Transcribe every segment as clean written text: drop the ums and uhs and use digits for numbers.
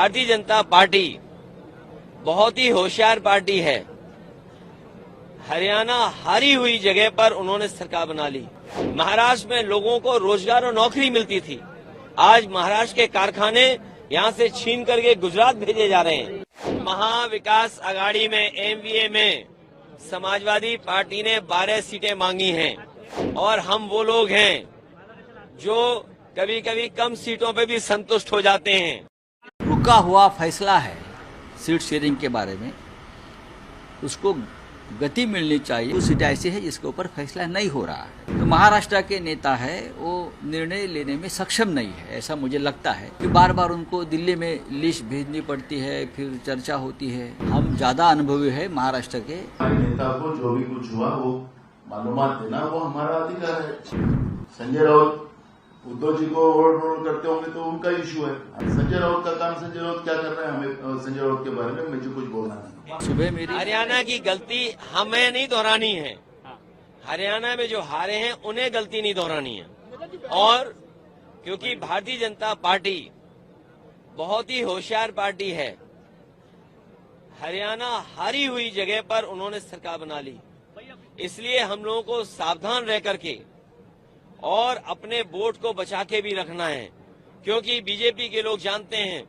Bharatiya Janata party बहुत ही होशियार party है। हरियाणा हारी हुई जगह पर उन्होंने सरकार बना ली। महाराष्ट्र में लोगों को रोजगार और नौकरी मिलती थी, आज महाराष्ट्र के कारखाने यहां से छीन करके गुजरात भेजे जा रहे हैं। महाविकास आघाड़ी में एमवीए में समाजवादी पार्टी ने 12 सीटें मांगी हैं और हम वो लोग हैं जो कभी कभी कम सीटों पे भी संतुष्ट हो जाते हैं। रुका हुआ फैसला है सीट शेयरिंग के बारे में, उसको गति मिलनी चाहिए। कुछ सीटें ऐसी है जिसके ऊपर फैसला नहीं हो रहा है, तो महाराष्ट्र के नेता है वो निर्णय लेने में सक्षम नहीं है, ऐसा मुझे लगता है कि बार बार उनको दिल्ली में लिस्ट भेजनी पड़ती है, फिर चर्चा होती है। हम ज्यादा अनुभवी है महाराष्ट्र के। नेता को जो भी कुछ हुआ वो मालूमात देना वो हमारा अधिकार है। संजय राउत उद्धव जी को ओवररोल करते होंगे तो उनका इश्यू है। संजय राउत का काम, संजय राउत क्या कर रहे हैं, हमें संजय राउत के बारे में मुझे कुछ बोलना नहीं। सुबह मेरी हरियाणा की गलती हमें नहीं दोहरानी है, हरियाणा में जो हारे हैं उन्हें गलती नहीं दोहरानी है। और क्योंकि भारतीय जनता पार्टी बहुत ही होशियार पार्टी है, हरियाणा हारी हुई जगह पर उन्होंने सरकार बना ली, इसलिए हम लोगों को सावधान रह करके और अपने वोट को बचा के भी रखना है। क्योंकि बीजेपी के लोग जानते हैं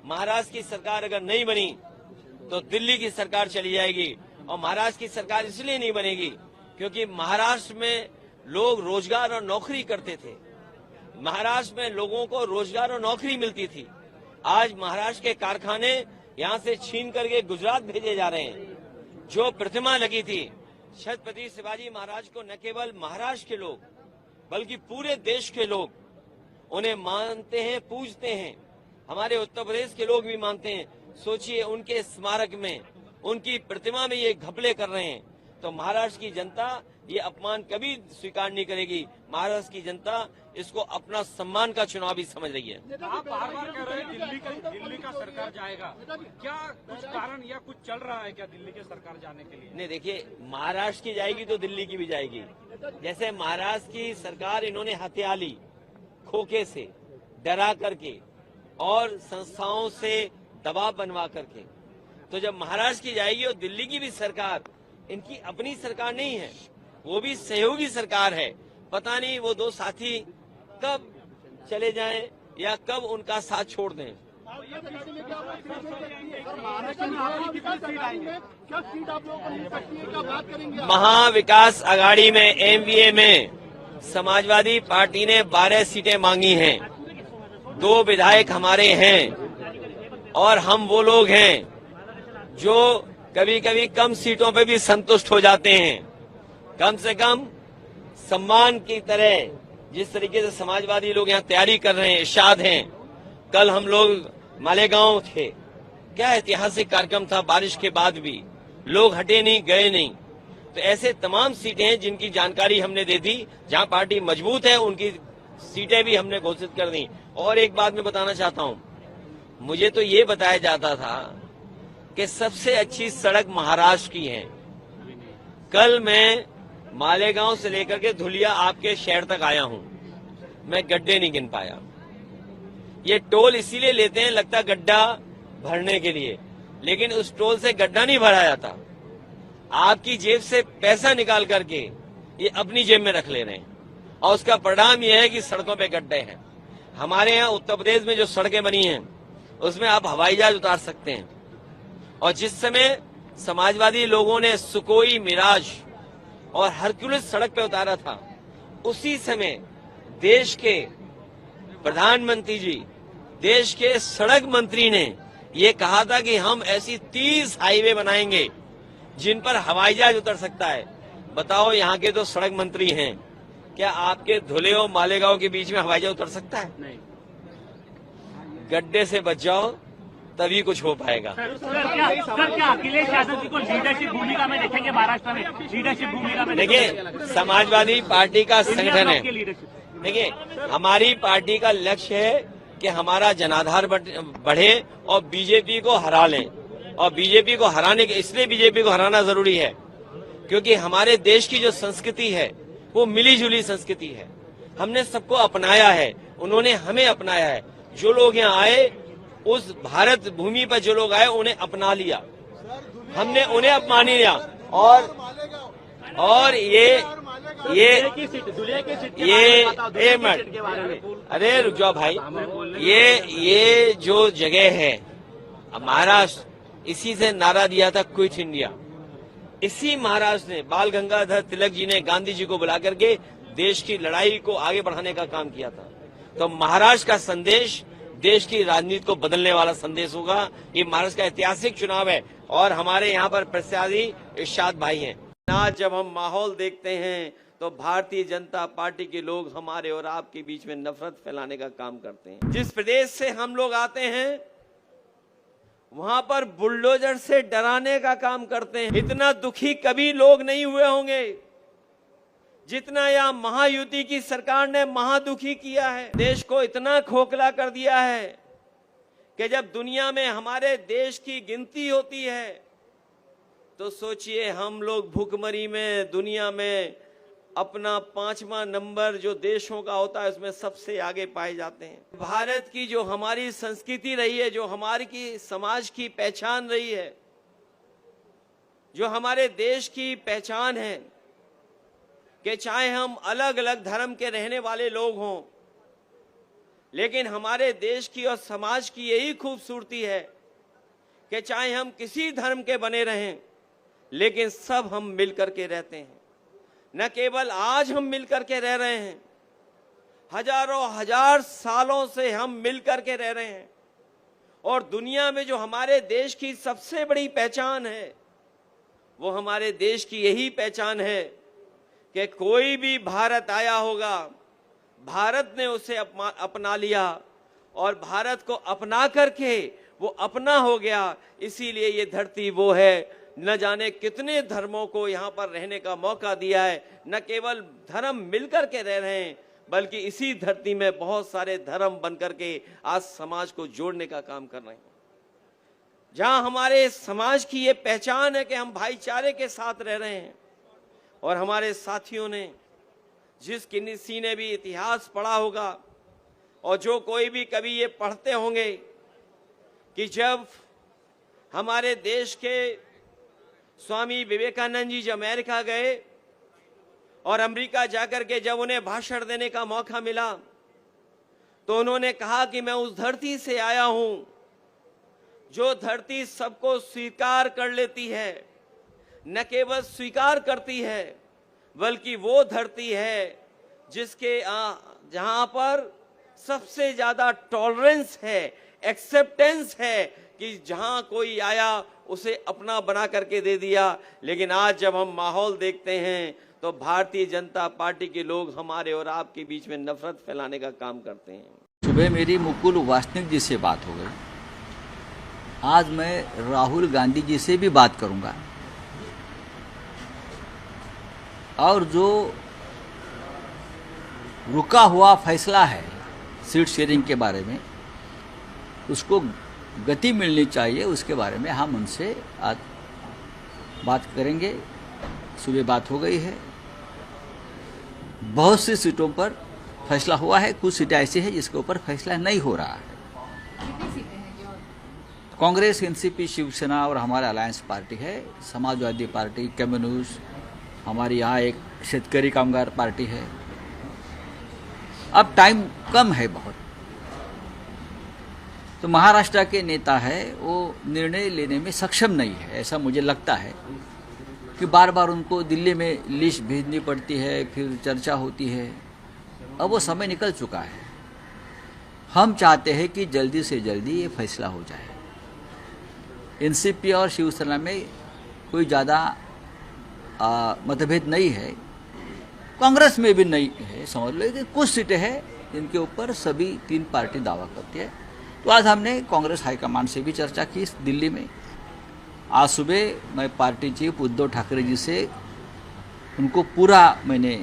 महाराष्ट्र की सरकार अगर नहीं बनी तो दिल्ली की सरकार चली जाएगी, और महाराष्ट्र की सरकार इसलिए नहीं बनेगी क्योंकि महाराष्ट्र में लोग रोजगार और नौकरी करते थे, महाराष्ट्र में लोगों को रोजगार और नौकरी मिलती थी, आज महाराष्ट्र के कारखाने यहां से छीन करके गुजरात भेजे जा रहे हैं। जो प्रतिमा लगी थी छत्रपति शिवाजी महाराज को न केवल महाराष्ट्र के लोग बल्कि पूरे देश के लोग उन्हें मानते हैं, पूजते हैं। हमारे उत्तर प्रदेश के लोग भी मानते हैं। सोचिए उनके स्मारक में, उनकी प्रतिमा में ये घपले कर रहे हैं, तो महाराष्ट्र की जनता ये अपमान कभी स्वीकार नहीं करेगी। महाराष्ट्र की जनता इसको अपना सम्मान का चुनाव भी समझ रही है। आप बार बार कह रहे हैं दिल्ली का सरकार जाएगा, क्या कुछ कारण या कुछ चल रहा है क्या दिल्ली के सरकार जाने के लिए? नहीं, देखिए महाराष्ट्र की जाएगी तो दिल्ली की भी जाएगी। जैसे महाराष्ट्र की सरकार इन्होंने हत्या ली, खोखे से डरा करके और संस्थाओं से दबाव बनवा करके, तो जब महाराष्ट्र की जाएगी और दिल्ली की भी सरकार इनकी अपनी सरकार नहीं है, वो भी सहयोगी सरकार है। पता नहीं वो दो साथी कब चले जाएं या कब उनका साथ छोड़ दें। महाविकास आघाड़ी में एमवीए में समाजवादी पार्टी ने 12 सीटें मांगी हैं, 2 विधायक हमारे हैं और हम वो लोग हैं जो कभी कभी कम सीटों पे भी संतुष्ट हो जाते हैं। कम से कम सम्मान की तरह जिस तरीके से समाजवादी लोग यहाँ तैयारी कर रहे हैं, इरशाद हैं। कल हम लोग मालेगांव थे, क्या ऐतिहासिक कार्यक्रम था, बारिश के बाद भी लोग हटे नहीं, गए नहीं। तो ऐसे तमाम सीटें हैं जिनकी जानकारी हमने दे दी, जहां पार्टी मजबूत है उनकी सीटें भी हमने घोषित कर दी। और एक बात मैं बताना चाहता हूं, मुझे तो ये बताया जाता था कि सबसे अच्छी सड़क महाराष्ट्र की है। कल मैं मालेगांव से लेकर के धुलिया आपके शहर तक आया हूं, मैं गड्ढे नहीं गिन पाया। ये टोल इसीलिए लेते हैं, लगता गड्ढा भरने के लिए, लेकिन उस टोल से गड्ढा नहीं भरा जाता। आपकी जेब से पैसा निकाल करके ये अपनी जेब में रख ले रहे हैं, और उसका परिणाम यह है कि सड़कों पे गड्ढे हैं। हमारे यहाँ उत्तर प्रदेश में जो सड़कें बनी हैं उसमें आप हवाई जहाज उतार सकते हैं। और जिस समय समाजवादी लोगों ने सुकोई, मिराज और हरक्यूलिस सड़क पे उतारा था, उसी समय देश के प्रधानमंत्री जी, देश के सड़क मंत्री ने ये कहा था कि हम ऐसी 30 हाईवे बनाएंगे जिन पर हवाई जहाज उतर सकता है। बताओ, यहाँ के तो सड़क मंत्री हैं, क्या आपके धुले और मालेगांव के बीच में हवाई जहाज उतर सकता है? नहीं। गड्ढे से बच जाओ तभी कुछ हो पाएगा। क्या अखिलेश यादव जी को लीडरशिप भूमिका में देखेंगे महाराष्ट्र में? लीडरशिप भूमिका में देखिए, समाजवादी पार्टी का संगठन है। देखिए, हमारी पार्टी का लक्ष्य है कि हमारा जनाधार बढ़े और बीजेपी को हरा लें। और बीजेपी को हराने के, इसलिए बीजेपी को हराना जरूरी है क्योंकि हमारे देश की जो संस्कृति है वो मिली जुली संस्कृति है। हमने सबको अपनाया है, उन्होंने हमें अपनाया है। जो लोग यहाँ आए उस भारत भूमि पर जो लोग आए उन्हें अपना लिया, हमने उन्हें अपमान लिया। और ये एक मिनट, अरे रुक जाओ भाई, ये जो जगह है महाराष्ट्र, इसी से नारा दिया था क्विट इंडिया। इसी महाराष्ट्र ने बाल गंगाधर तिलक जी ने गांधी जी को बुला करके देश की लड़ाई को आगे बढ़ाने का काम किया था। तो महाराष्ट्र का संदेश देश की राजनीति को बदलने वाला संदेश होगा। ये महाराष्ट्र का ऐतिहासिक चुनाव है और हमारे यहाँ पर प्रत्याशी इरशाद भाई हैं। आज जब हम माहौल देखते हैं तो भारतीय जनता पार्टी के लोग हमारे और आपके बीच में नफरत फैलाने का काम करते हैं। जिस प्रदेश से हम लोग आते हैं वहां पर बुलडोजर से डराने का काम करते हैं। इतना दुखी कभी लोग नहीं हुए होंगे जितना यह महायुति की सरकार ने महादुखी किया है। देश को इतना खोखला कर दिया है कि जब दुनिया में हमारे देश की गिनती होती है तो सोचिए हम लोग भूखमरी में दुनिया में अपना 5वां नंबर जो देशों का होता है उसमें सबसे आगे पाए जाते हैं। भारत की जो हमारी संस्कृति रही है, जो हमारी की समाज की पहचान रही है, जो हमारे देश की पहचान है कि चाहे हम अलग अलग धर्म के रहने वाले लोग हों, लेकिन हमारे देश की और समाज की यही खूबसूरती है कि चाहे हम किसी धर्म के बने रहें लेकिन सब हम मिलकर के रहते हैं। न केवल आज हम मिलकर के रह रहे हैं, हजारों हजार सालों से हम मिलकर के रह रहे हैं। और दुनिया में जो हमारे देश की सबसे बड़ी पहचान है वो हमारे देश की यही पहचान है कि कोई भी भारत आया होगा, भारत ने उसे अपना लिया और भारत को अपना करके वो अपना हो गया। इसीलिए ये धरती वो है, न जाने कितने धर्मों को यहाँ पर रहने का मौका दिया है। न केवल धर्म मिलकर के रह रहे हैं बल्कि इसी धरती में बहुत सारे धर्म बनकर के आज समाज को जोड़ने का काम कर रहे हैं। जहाँ हमारे समाज की ये पहचान है कि हम भाईचारे के साथ रह रहे हैं। और हमारे साथियों ने जिस किसी ने भी इतिहास पढ़ा होगा और जो कोई भी कभी ये पढ़ते होंगे कि जब हमारे देश के स्वामी विवेकानंद जी जब अमेरिका गए और अमेरिका जाकर के जब उन्हें भाषण देने का मौका मिला तो उन्होंने कहा कि मैं उस धरती से आया हूं जो धरती सबको स्वीकार कर लेती है, न केवल स्वीकार करती है बल्कि वो धरती है जिसके जहां पर सबसे ज्यादा टॉलरेंस है, एक्सेप्टेंस है कि जहां कोई आया उसे अपना बना करके दे दिया। लेकिन आज जब हम माहौल देखते हैं तो भारतीय जनता पार्टी के लोग हमारे और आपके बीच में नफरत फैलाने का काम करते हैं। सुबह मेरी मुकुल वासनिक जी से बात हो गई, आज मैं राहुल गांधी जी से भी बात करूंगा और जो रुका हुआ फैसला है सीट शेयरिंग के बारे में उसको गति मिलनी चाहिए, उसके बारे में हम उनसे आज बात करेंगे। सुबह बात हो गई है, बहुत सी सीटों पर फैसला हुआ है, कुछ सीटें ऐसी हैं जिसके ऊपर फैसला नहीं हो रहा है। कांग्रेस, एनसीपी, शिवसेना और हमारा अलायंस पार्टी है, समाजवादी पार्टी, कम्युनिस्ट, हमारी यहाँ एक शेतकरी कामगार पार्टी है। अब टाइम कम है बहुत, तो महाराष्ट्र के नेता है वो निर्णय लेने में सक्षम नहीं है। ऐसा मुझे लगता है कि बार बार उनको दिल्ली में लिस्ट भेजनी पड़ती है, फिर चर्चा होती है। अब वो समय निकल चुका है। हम चाहते हैं कि जल्दी से जल्दी ये फैसला हो जाए। एनसीपी और शिवसेना में कोई ज़्यादा मतभेद नहीं है, कांग्रेस में भी नहीं है, समझ लो कि कुछ सीटें हैं जिनके ऊपर सभी तीन पार्टी दावा करती है। तो आज हमने कांग्रेस हाईकमान से भी चर्चा की दिल्ली में। आज सुबह मैं पार्टी चीफ उद्धव ठाकरे जी से उनको पूरा मैंने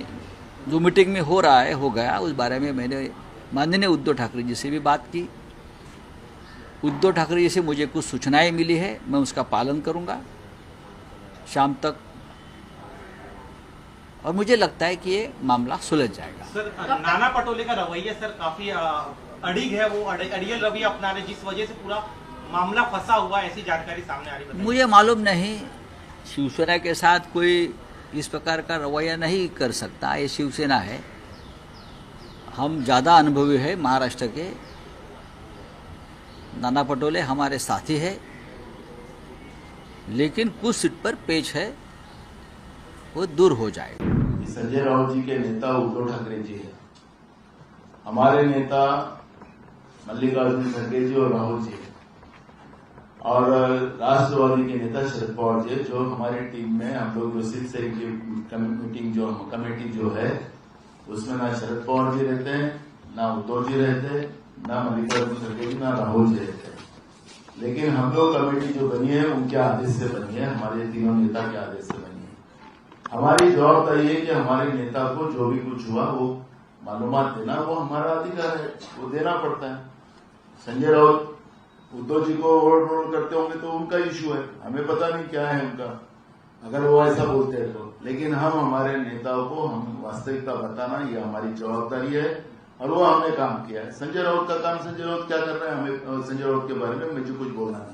जो मीटिंग में हो रहा है हो गया उस बारे में मैंने माननीय उद्धव ठाकरे जी से भी बात की। उद्धव ठाकरे जी से मुझे कुछ सूचनाएं मिली है, मैं उसका पालन करूंगा शाम तक और मुझे लगता है कि ये मामला सुलझ जाएगा। सर, नाना पटोले का रवैया सर काफी अड़िग है वो अड़ियल रवैया अपना रहे, जिस वजह से पूरा मामला फंसा हुआ, ऐसी जानकारी सामने आ रही है। मुझे मालूम नहीं, शिवसेना के साथ कोई इस प्रकार का रवैया नहीं कर सकता, ये शिवसेना है। हम ज़्यादा अनुभवी है महाराष्ट्र के। नाना पटोले हमारे साथी है, लेकिन कुछ सीट पर पेच है, वो दूर हो जाएगा। संजय राउत जी के नेता उद्धव ठाकरे जी है, हमारे नेता मल्लिकार्जुन खड़गे जी और राहुल जी है, और राष्ट्रवादी के नेता शरद पवार जी, जो हमारी टीम में हम लोग जो सीट से कमेटी जो है उसमें ना शरद पवार जी रहते हैं, ना उद्धव जी रहते हैं, ना मल्लिकार्जुन खड़गे जी, ना राहुल जी रहते हैं। लेकिन हम लोग कमेटी जो बनी है उनके आदेश से बनी है, हमारे तीनों नेता के आदेश से बनी है। हमारी जवाबदारी है कि हमारे नेता को जो भी कुछ हुआ वो मालूमात देना, वो हमारा अधिकार है, वो देना पड़ता है। संजय राउत उद्धव जी को ओवर रोल करते होंगे तो उनका इश्यू है, हमें पता नहीं क्या है उनका, अगर वो ऐसा बोलते हैं तो। लेकिन हम हमारे नेताओं को हम वास्तविकता बताना, ये हमारी जवाबदारी है और वो हमने काम किया है। संजय राउत का काम, संजय राउत क्या कर रहे हैं, हमें संजय राउत के बारे में मुझे कुछ बोलना नहीं।